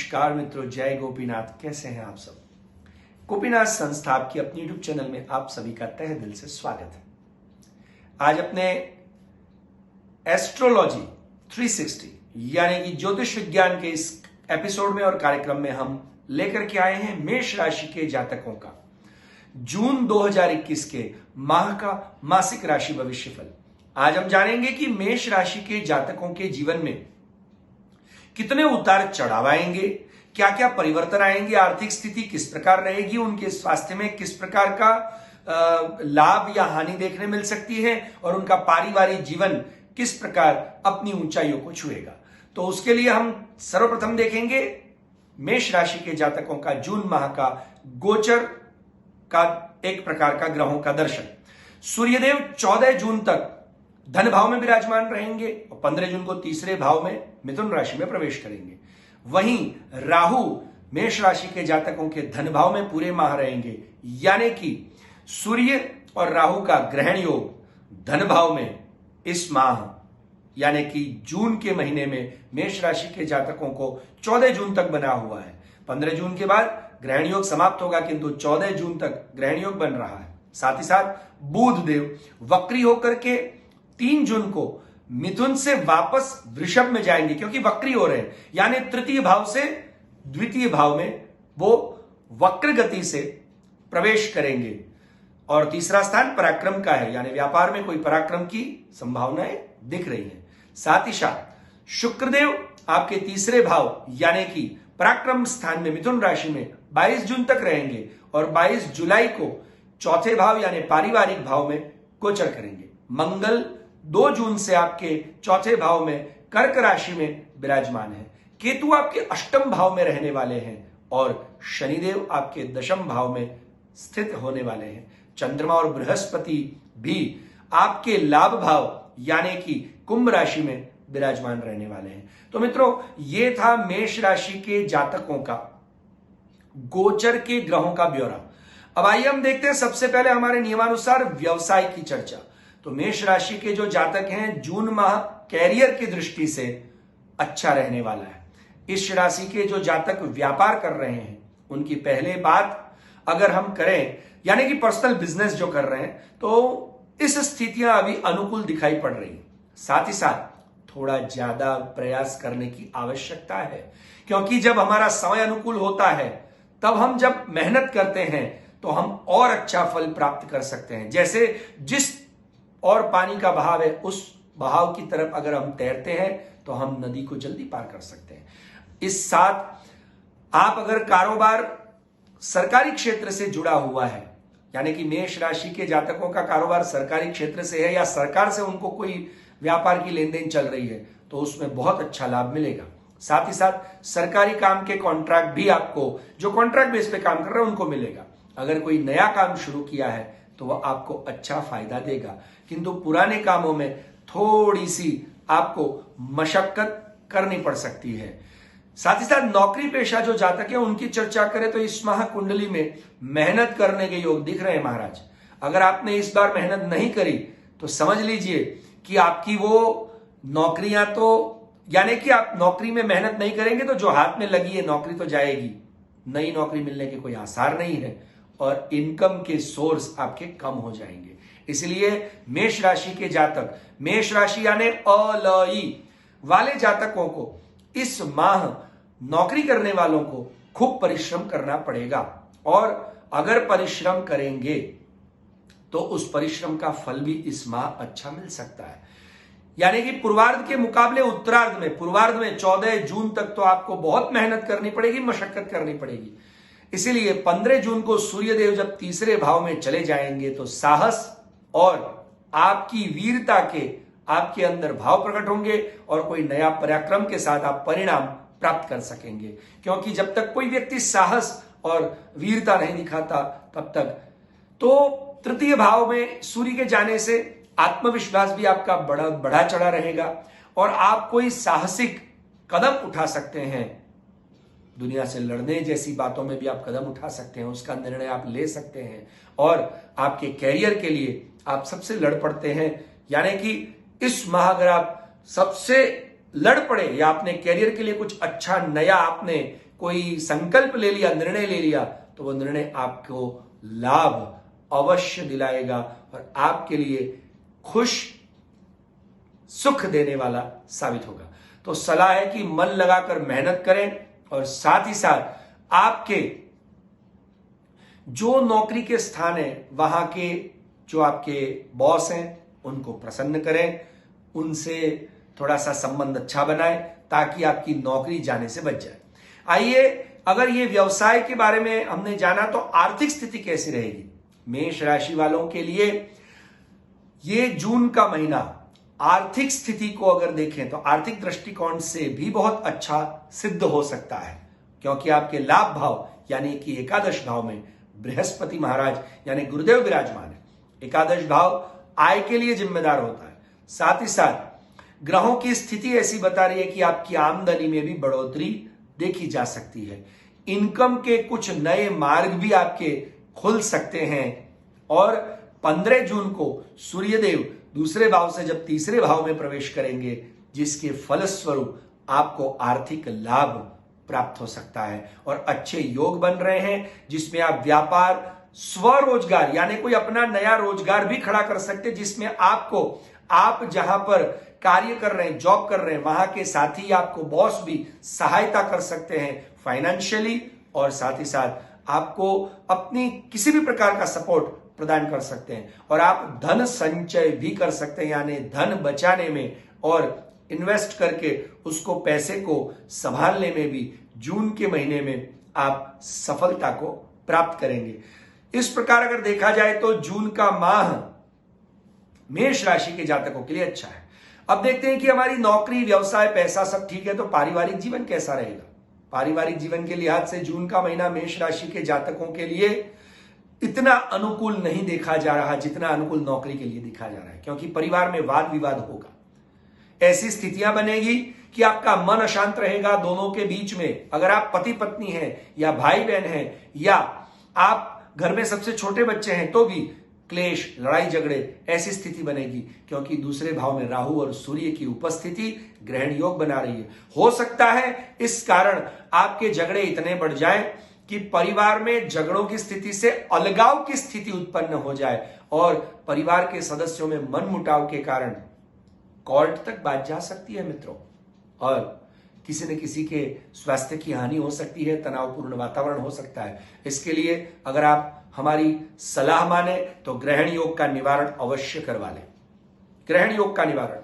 नमस्कार मित्रों, जय गोपीनाथ। कैसे हैं आप सब। गोपीनाथ संस्था आपकी अपनी यूट्यूब चैनल में आप सभी का तहे दिल से स्वागत है। आज अपने एस्ट्रोलॉजी 360 यानी कि ज्योतिष विज्ञान के इस एपिसोड में और कार्यक्रम में हम लेकर के आए हैं मेष राशि के जातकों का जून 2021 के माह का मासिक राशि भविष्यफल। आज हम जानेंगे कि मेष राशि के जातकों के जीवन में कितने उतार चढ़ाव आएंगे, क्या क्या परिवर्तन आएंगे, आर्थिक स्थिति किस प्रकार रहेगी, उनके स्वास्थ्य में किस प्रकार का लाभ या हानि देखने मिल सकती है और उनका पारिवारिक जीवन किस प्रकार अपनी ऊंचाइयों को छुएगा। तो उसके लिए हम सर्वप्रथम देखेंगे मेष राशि के जातकों का जून माह का गोचर का एक प्रकार का ग्रहों का दर्शन। सूर्यदेव 14 जून तक धन भाव में विराजमान रहेंगे और 15 जून को तीसरे भाव में मिथुन राशि में प्रवेश करेंगे। वहीं राहु मेष राशि के जातकों के धन भाव में पूरे माह रहेंगे, यानी कि सूर्य और राहु का ग्रहण योग धन भाव में इस माह यानी कि जून के महीने में मेष राशि के जातकों को 14 जून तक बना हुआ है। 15 जून के बाद ग्रहण योग समाप्त होगा, किंतु 14 जून तक ग्रहण योग बन रहा है। साथ ही साथ बुध देव वक्री होकर के 3 जून को मिथुन से वापस वृषभ में जाएंगे, क्योंकि वक्री हो रहे हैं, यानी तृतीय भाव से द्वितीय भाव में वो वक्र गति से प्रवेश करेंगे। और तीसरा स्थान पराक्रम का है, यानी व्यापार में कोई पराक्रम की संभावनाएं दिख रही हैं। साथ ही साथ शुक्रदेव आपके तीसरे भाव यानी कि पराक्रम स्थान में मिथुन राशि में 22 जून तक रहेंगे और 22 जुलाई को चौथे भाव यानी पारिवारिक भाव में गोचर करेंगे। मंगल 2 जून से आपके चौथे भाव में कर्क राशि में विराजमान है। केतु आपके अष्टम भाव में रहने वाले हैं और शनिदेव आपके दशम भाव में स्थित होने वाले हैं। चंद्रमा और बृहस्पति भी आपके लाभ भाव यानी कि कुंभ राशि में विराजमान रहने वाले हैं। तो मित्रों, ये था मेष राशि के जातकों का गोचर के ग्रहों का ब्यौरा। अब आइए हम देखते हैं सबसे पहले हमारे नियमानुसार व्यवसाय की चर्चा। तो मेष राशि के जो जातक हैं, जून माह कैरियर की दृष्टि से अच्छा रहने वाला है। इस राशि के जो जातक व्यापार कर रहे हैं, उनकी पहले बात अगर हम करें यानी कि पर्सनल बिजनेस जो कर रहे हैं, तो इस स्थितियां अभी अनुकूल दिखाई पड़ रही हैं। साथ ही साथ थोड़ा ज्यादा प्रयास करने की आवश्यकता है, क्योंकि जब हमारा समय अनुकूल होता है तब हम जब मेहनत करते हैं तो हम और अच्छा फल प्राप्त कर सकते हैं। जैसे जिस और पानी का बहाव है, उस बहाव की तरफ अगर हम तैरते हैं तो हम नदी को जल्दी पार कर सकते हैं। इस साथ आप अगर कारोबार सरकारी क्षेत्र से जुड़ा हुआ है, यानी कि मेष राशि के जातकों का कारोबार सरकारी क्षेत्र से है या सरकार से उनको कोई व्यापार की लेन देन चल रही है, तो उसमें बहुत अच्छा लाभ मिलेगा। साथ ही साथ सरकारी काम के कॉन्ट्रैक्ट भी आपको, जो कॉन्ट्रैक्ट बेस पे काम कर रहे हैं, उनको मिलेगा। अगर कोई नया काम शुरू किया है तो वह आपको अच्छा फायदा देगा, किंतु पुराने कामों में थोड़ी सी आपको मशक्कत करनी पड़ सकती है। साथ ही साथ नौकरी पेशा जो जातक है, उनकी चर्चा करें तो इस माह कुंडली में मेहनत करने के योग दिख रहे हैं महाराज। अगर आपने इस बार मेहनत नहीं करी तो समझ लीजिए कि आपकी वो नौकरियां तो, यानी कि आप नौकरी में मेहनत नहीं करेंगे तो जो हाथ में लगी है नौकरी तो जाएगी, नई नौकरी मिलने के कोई आसार नहीं है और इनकम के सोर्स आपके कम हो जाएंगे। इसलिए मेष राशि के जातक, मेष राशि यानी अलई वाले जातकों को इस माह नौकरी करने वालों को खूब परिश्रम करना पड़ेगा, और अगर परिश्रम करेंगे तो उस परिश्रम का फल भी इस माह अच्छा मिल सकता है। यानी कि पूर्वार्ध के मुकाबले उत्तरार्ध में, पूर्वार्ध में 14 जून तक तो आपको बहुत मेहनत करनी पड़ेगी, मशक्कत करनी पड़ेगी। इसीलिए 15 जून को सूर्यदेव जब तीसरे भाव में चले जाएंगे तो साहस और आपकी वीरता के आपके अंदर भाव प्रकट होंगे और कोई नया पराक्रम के साथ आप परिणाम प्राप्त कर सकेंगे। क्योंकि जब तक कोई व्यक्ति साहस और वीरता नहीं दिखाता तब तक, तो तृतीय भाव में सूर्य के जाने से आत्मविश्वास भी आपका बढ़ा चढ़ा रहेगा और आप कोई साहसिक कदम उठा सकते हैं। दुनिया से लड़ने जैसी बातों में भी आप कदम उठा सकते हैं, उसका निर्णय आप ले सकते हैं और आपके कैरियर के लिए आप सबसे लड़ पड़ते हैं। यानी कि इस माह अगर आप सबसे लड़ पड़े या अपने कैरियर के लिए कुछ अच्छा नया आपने कोई संकल्प ले लिया, निर्णय ले लिया, तो वो निर्णय आपको लाभ अवश्य दिलाएगा और आपके लिए खुश सुख देने वाला साबित होगा। तो सलाह है कि मन लगाकर मेहनत करें और साथ ही साथ आपके जो नौकरी के स्थान है वहां के जो आपके बॉस हैं उनको प्रसन्न करें, उनसे थोड़ा सा संबंध अच्छा बनाएं ताकि आपकी नौकरी जाने से बच जाए। आइए, अगर ये व्यवसाय के बारे में हमने जाना तो आर्थिक स्थिति कैसी रहेगी मेष राशि वालों के लिए। ये जून का महीना आर्थिक स्थिति को अगर देखें तो आर्थिक दृष्टिकोण से भी बहुत अच्छा सिद्ध हो सकता है, क्योंकि आपके लाभ भाव यानी कि एकादश भाव में बृहस्पति महाराज यानी गुरुदेव विराजमान है। एकादश भाव आय के लिए जिम्मेदार होता है। साथ ही साथ ग्रहों की स्थिति ऐसी बता रही है कि आपकी आमदनी में भी बढ़ोतरी देखी जा सकती है। इनकम के कुछ नए मार्ग भी आपके खुल सकते हैं और 15 जून को सूर्यदेव दूसरे भाव से जब तीसरे भाव में प्रवेश करेंगे, जिसके फलस्वरूप आपको आर्थिक लाभ प्राप्त हो सकता है और अच्छे योग बन रहे हैं, जिसमें आप व्यापार, स्वरोजगार यानी कोई अपना नया रोजगार भी खड़ा कर सकते हैं, जिसमें आपको आप जहां पर कार्य कर रहे हैं, जॉब कर रहे हैं, वहां के साथी आपको बॉस भी सहायता कर सकते हैं फाइनेंशियली, और साथ ही साथ आपको अपनी किसी भी प्रकार का सपोर्ट प्रदान कर सकते हैं और आप धन संचय भी कर सकते हैं, यानी धन बचाने में और इन्वेस्ट करके उसको पैसे को संभालने में भी जून के महीने में आप सफलता को प्राप्त करेंगे। इस प्रकार अगर देखा जाए तो जून का माह मेष राशि के जातकों के लिए अच्छा है। अब देखते हैं कि हमारी नौकरी, व्यवसाय, पैसा सब ठीक है तो पारिवारिक जीवन कैसा रहेगा। पारिवारिक जीवन के लिहाज से जून का महीना मेष राशि के जातकों के लिए इतना अनुकूल नहीं देखा जा रहा जितना अनुकूल नौकरी के लिए देखा जा रहा है, क्योंकि परिवार में वाद विवाद होगा। ऐसी स्थितियां बनेगी कि आपका मन अशांत रहेगा दोनों के बीच में। अगर आप पति पत्नी हैं या भाई बहन हैं या आप घर में सबसे छोटे बच्चे हैं तो भी क्लेश, लड़ाई झगड़े ऐसी स्थिति बनेगी, क्योंकि दूसरे भाव में राहु और सूर्य की उपस्थिति ग्रहण योग बना रही है। हो सकता है इस कारण आपके झगड़े इतने बढ़ जाएं कि परिवार में झगड़ों की स्थिति से अलगाव की स्थिति उत्पन्न हो जाए और परिवार के सदस्यों में मनमुटाव के कारण कोर्ट तक बात जा सकती है मित्रों, और किसी न किसी के स्वास्थ्य की हानि हो सकती है, तनावपूर्ण वातावरण हो सकता है। इसके लिए अगर आप हमारी सलाह माने तो ग्रहण योग का निवारण अवश्य करवा लें। ग्रहण योग का निवारण,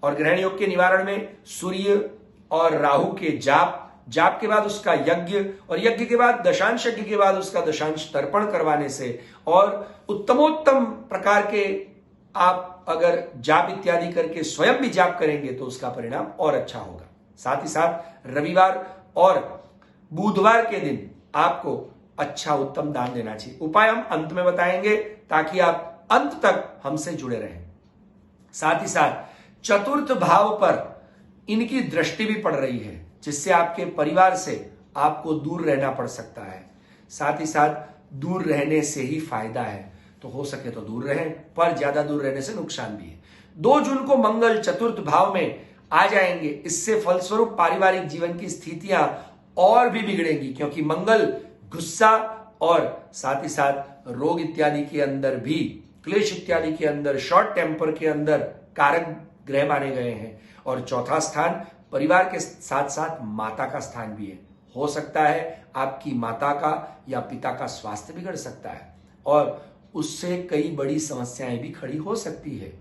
और ग्रहण योग के निवारण में सूर्य और राहु के जाप के बाद उसका यज्ञ, और यज्ञ के बाद दशांश यज्ञ के बाद उसका दशांश तर्पण करवाने से और उत्तमोत्तम प्रकार के आप अगर जाप इत्यादि करके स्वयं भी जाप करेंगे तो उसका परिणाम और अच्छा होगा। साथ ही साथ रविवार और बुधवार के दिन आपको अच्छा उत्तम दान देना चाहिए। उपाय हम अंत में बताएंगे ताकि आप अंत तक हमसे जुड़े रहें। साथ ही साथ चतुर्थ भाव पर इनकी दृष्टि भी पड़ रही है, जिससे आपके परिवार से आपको दूर रहना पड़ सकता है। साथ ही साथ दूर रहने से ही फायदा है, तो हो सके तो दूर रहें, पर ज्यादा दूर रहने से नुकसान भी है। 2 जून को मंगल चतुर्थ भाव में आ जाएंगे। इससे फलस्वरूप पारिवारिक जीवन की स्थितियां और भी बिगड़ेंगी, क्योंकि मंगल गुस्सा और साथ ही साथ रोग इत्यादि के अंदर भी, क्लेश इत्यादि के अंदर, शॉर्ट टेम्पर के अंदर कारक ग्रह माने गए हैं। और चौथा स्थान परिवार के साथ साथ माता का स्थान भी है। हो सकता है आपकी माता का या पिता का स्वास्थ्य बिगड़ सकता है और उससे कई बड़ी समस्याएं भी खड़ी हो सकती है।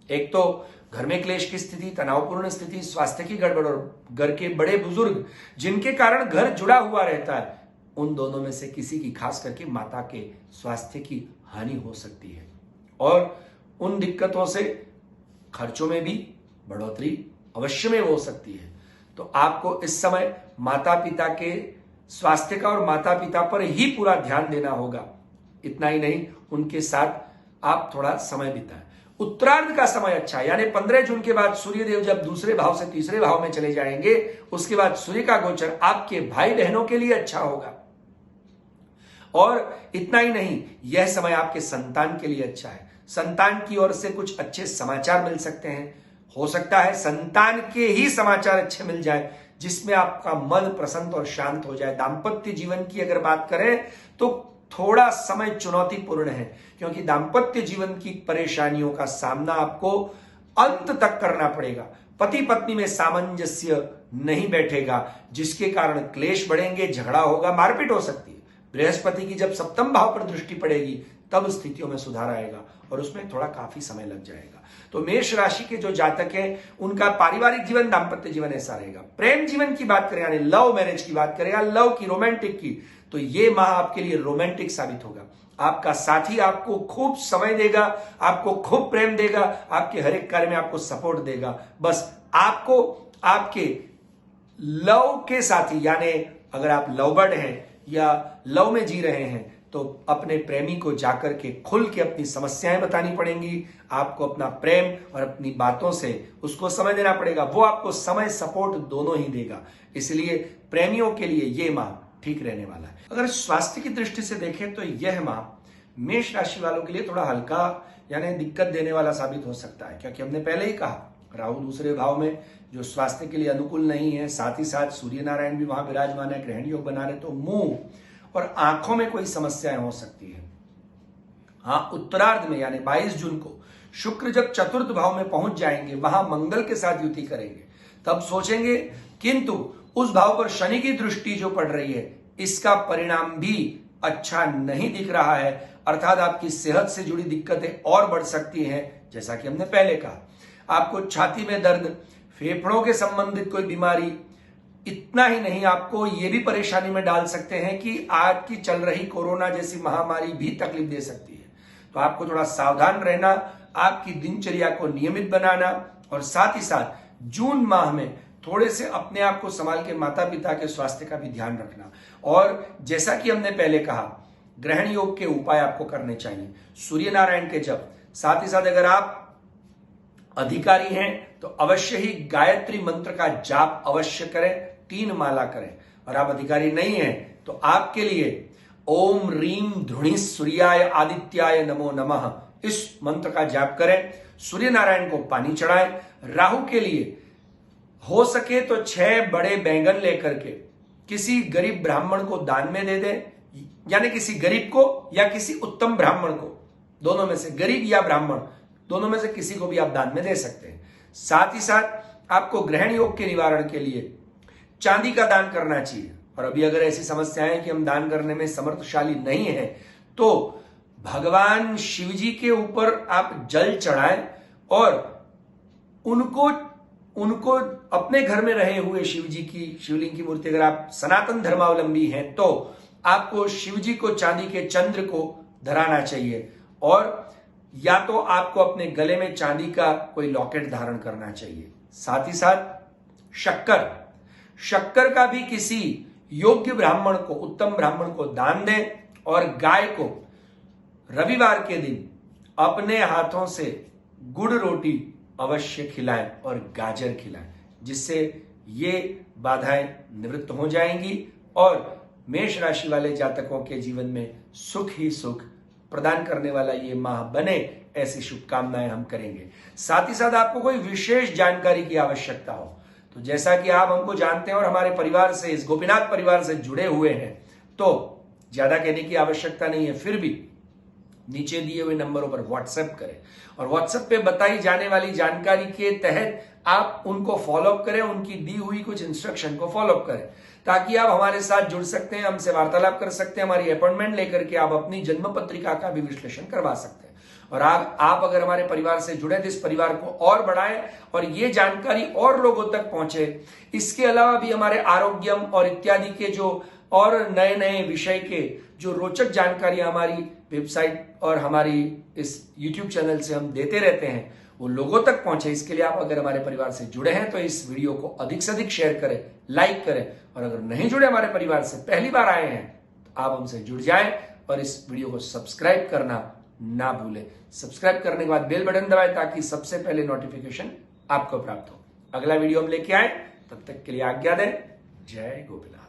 एक तो घर में क्लेश की स्थिति, तनावपूर्ण स्थिति, स्वास्थ्य की गड़बड़ और घर के बड़े बुजुर्ग जिनके कारण घर जुड़ा हुआ रहता है, उन दोनों में से किसी की, खास करके माता के स्वास्थ्य की हानि हो सकती है। और उन दिक्कतों से खर्चों में भी बढ़ोतरी अवश्य में हो सकती है। तो आपको इस समय माता पिता के स्वास्थ्य का और माता पिता पर ही पूरा ध्यान देना होगा। इतना ही नहीं, उनके साथ आप थोड़ा समय बिताएं। उत्तरार्ध का समय अच्छा है, यानी 15 जून के बाद सूर्यदेव जब दूसरे भाव से तीसरे भाव में चले जाएंगे, उसके बाद सूर्य का गोचर आपके भाई बहनों के लिए अच्छा होगा। और इतना ही नहीं, यह समय आपके संतान के लिए अच्छा है। संतान की ओर से कुछ अच्छे समाचार मिल सकते हैं। हो सकता है संतान के ही समाचार अच्छे मिल जाए, जिसमें आपका मन प्रसन्न और शांत हो जाए। दाम्पत्य जीवन की अगर बात करें तो थोड़ा समय चुनौतीपूर्ण है, क्योंकि दाम्पत्य जीवन की परेशानियों का सामना आपको अंत तक करना पड़ेगा। पति पत्नी में सामंजस्य नहीं बैठेगा, जिसके कारण क्लेश बढ़ेंगे, झगड़ा होगा, मारपीट हो सकती है। बृहस्पति की जब सप्तम भाव पर दृष्टि पड़ेगी तब स्थितियों में सुधार आएगा और उसमें थोड़ा काफी समय लग जाएगा। तो मेष राशि के जो जातक हैं उनका पारिवारिक जीवन, दाम्पत्य जीवन ऐसा रहेगा। प्रेम जीवन की बात करें, यानी लव मैरिज की बात करें या लव की, रोमांटिक की, तो ये माह आपके लिए रोमांटिक साबित होगा। आपका साथी आपको खूब समय देगा, आपको खूब प्रेम देगा, आपके हर एक कार्य में आपको सपोर्ट देगा। बस आपको आपके लव के साथी, यानी अगर आप लव बर्ड हैं या लव में जी रहे हैं तो अपने प्रेमी को जाकर के खुल के अपनी समस्याएं बतानी पड़ेंगी। आपको अपना प्रेम और अपनी बातों से उसको समय देना पड़ेगा। वो आपको समय, सपोर्ट दोनों ही देगा। इसलिए प्रेमियों के लिए ये माह ठीक रहने वाला है। अगर स्वास्थ्य की दृष्टि से देखें तो यह माह मेष राशि वालों के लिए थोड़ा हल्का यानी दिक्कत देने वाला साबित हो सकता है, क्योंकि हमने पहले ही कहा राहु दूसरे भाव में जो स्वास्थ्य के लिए अनुकूल नहीं है, साथ ही साथ सूर्य नारायण भी वहां विराजमान है, ग्रहण योग बना रहे, तो मुंह और आंखों में कोई समस्याएं हो सकती है। हाँ, उत्तरार्ध में यानी 22 जून को शुक्र जब चतुर्थ भाव में पहुंच जाएंगे, वहां मंगल के साथ युति करेंगे, तब सोचेंगे, किंतु उस भाव पर शनि की दृष्टि जो पड़ रही है इसका परिणाम भी अच्छा नहीं दिख रहा है, अर्थात आपकी सेहत से जुड़ी दिक्कतें और बढ़ सकती हैं। जैसा कि हमने पहले कहा, आपको छाती में दर्द, फेफड़ों के संबंधित कोई बीमारी, इतना ही नहीं आपको ये भी परेशानी में डाल सकते हैं कि आज की चल रही कोरोना जैसी महामारी भी तकलीफ दे सकती है। तो आपको थोड़ा सावधान रहना, आपकी दिनचर्या को नियमित बनाना और साथ ही साथ जून माह में थोड़े से अपने आप को संभाल के माता पिता के स्वास्थ्य का भी ध्यान रखना। और जैसा कि हमने पहले कहा, ग्रहण योग के उपाय आपको करने चाहिए, सूर्य नारायण के जप, साथ ही साथ अगर आप अधिकारी हैं तो अवश्य ही गायत्री मंत्र का जाप अवश्य करें, 3 माला करें। और आप अधिकारी नहीं हैं तो आपके लिए ओम रीम ध्रुणी सूर्याय आदित्याय नमो नमः इस मंत्र का जाप करें। सूर्य नारायण को पानी चढ़ाएं। राहु के लिए हो सके तो 6 बड़े बैंगन लेकर के किसी गरीब ब्राह्मण को दान में दे दें, यानी किसी गरीब को या किसी उत्तम ब्राह्मण को, दोनों में से, गरीब या ब्राह्मण दोनों में से किसी को भी आप दान में दे सकते हैं। साथ ही साथ आपको ग्रहण योग के निवारण के लिए चांदी का दान करना चाहिए। और अभी अगर ऐसी समस्याएं हैं कि हम दान करने में समर्थशाली नहीं है तो भगवान शिव जी के ऊपर आप जल चढ़ाएं और उनको अपने घर में रहे हुए शिव जी की, शिवलिंग की मूर्ति, अगर आप सनातन धर्मावलंबी हैं तो आपको शिव जी को चांदी के चंद्र को धराना चाहिए, और या तो आपको अपने गले में चांदी का कोई लॉकेट धारण करना चाहिए। साथ ही साथ शक्कर का भी किसी योग्य ब्राह्मण को, उत्तम ब्राह्मण को दान दें, और गाय को रविवार के दिन अपने हाथों से गुड़ रोटी अवश्य खिलाएं और गाजर खिलाएं, जिससे ये बाधाएं निवृत्त हो जाएंगी और मेष राशि वाले जातकों के जीवन में सुख ही सुख प्रदान करने वाला ये माह बने, ऐसी शुभकामनाएं हम करेंगे। साथ ही साथ आपको कोई विशेष जानकारी की आवश्यकता हो तो जैसा कि आप हमको जानते हैं और हमारे परिवार से, इस गोपीनाथ परिवार से जुड़े हुए हैं, तो ज्यादा कहने की आवश्यकता नहीं है, फिर भी नीचे दिए हुए नंबरों पर व्हाट्सएप करें और व्हाट्सएप पे बताई जाने वाली जानकारी के तहत आप उनको फॉलोअप करें, उनकी दी हुई कुछ इंस्ट्रक्शन को फॉलोअप करें, ताकि आप हमारे साथ जुड़ सकते हैं, हमसे वार्तालाप कर सकते हैं, हमारी अपॉइंटमेंट लेकर के आप अपनी जन्म पत्रिका का भी विश्लेषण करवा सकते हैं। और आप अगर हमारे परिवार से जुड़े तो इस परिवार को और बढ़ाएं और ये जानकारी और लोगों तक पहुंचे। इसके अलावा भी हमारे आरोग्यम और इत्यादि के जो और नए नए विषय के जो रोचक जानकारियां हमारी वेबसाइट और हमारी इस YouTube चैनल से हम देते रहते हैं, वो लोगों तक पहुंचे। इसके लिए आप अगर हमारे परिवार से जुड़े हैं तो इस वीडियो को अधिक से अधिक शेयर करें, लाइक करें, और अगर नहीं जुड़े हमारे परिवार से, पहली बार आए हैं, तो आप हमसे जुड़ जाएं और इस वीडियो को सब्सक्राइब करना ना भूलें। सब्सक्राइब करने के बाद बेल बटन दबाएं ताकि सबसे पहले नोटिफिकेशन आपको प्राप्त हो। अगला वीडियो हम लेके आए, तब तक के लिए आज्ञा दें। जय गोपीनाथ।